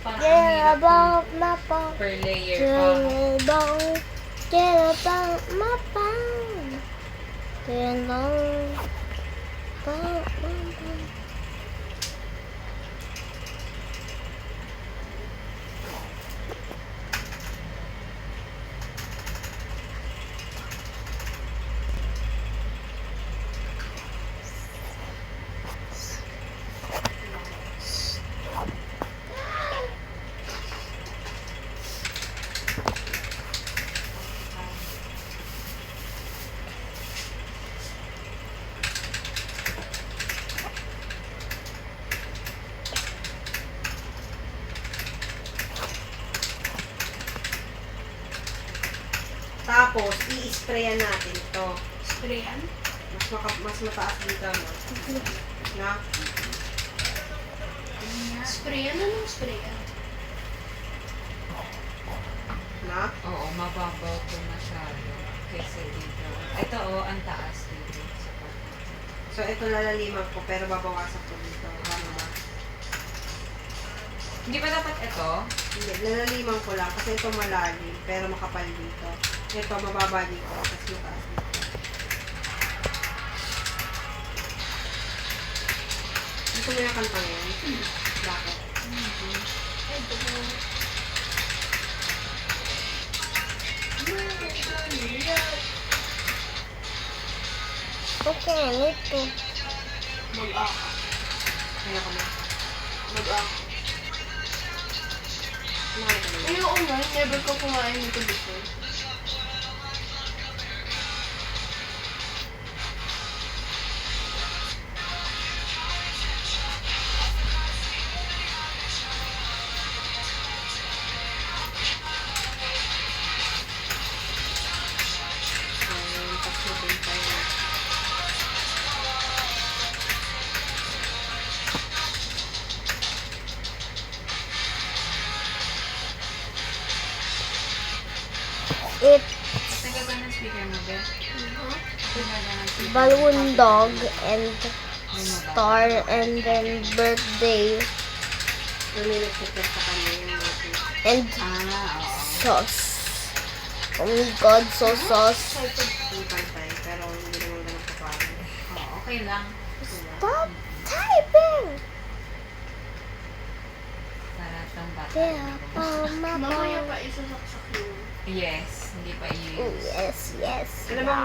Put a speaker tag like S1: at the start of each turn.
S1: parang ang
S2: Get
S1: hirap
S2: about my phone.
S1: per layer pa.
S2: Get about my phone. Get along.
S3: Tapos, i-sprayan natin ito.
S4: Sprayan?
S3: Mas mataas dito, no? Na?
S4: Sprayan? Anong sprayan?
S3: Na?
S1: Oo, mababaw po masyado. Kesa dito. Ito ang taas dito.
S3: So, ito lalaliman ko, pero babawasan ko dito. Ano ba?
S1: Hindi ba dapat ito?
S3: Hindi, lalaliman ko lang kasi ito malalim, pero makapal dito. Ito, mababa dito, tapos mataas dito. Gusto mo yung kantang yan? Bakit?
S4: Ito po.
S2: Okay, ito.
S4: Mag-aka.
S3: Kaya ko na.
S4: Mag-aka.
S3: Nakita mo
S4: Ay, oo nga. Never ko kumain nito before.
S3: tapos natin tayo.
S2: It
S1: Tagal ba ng speaker mo, Beth? Tagal ba ng speaker?
S2: balloon dog and
S1: May mababa.
S2: star and then birthday
S3: May nagsiset sa kanya yung natin.
S2: and
S1: Oo.
S2: sauce. Oh my god, so sauce.
S3: Yung pantay, pero hindi naman ganun kapag.
S1: Oo, okay lang.
S2: Stop typing!
S1: Para itong bata.
S2: Yeah, oh my
S4: Mamaya
S2: god.
S4: pa isasaksak yun.
S1: Yes, hindi pa i-use.
S2: Yes, yes.
S3: Ano bang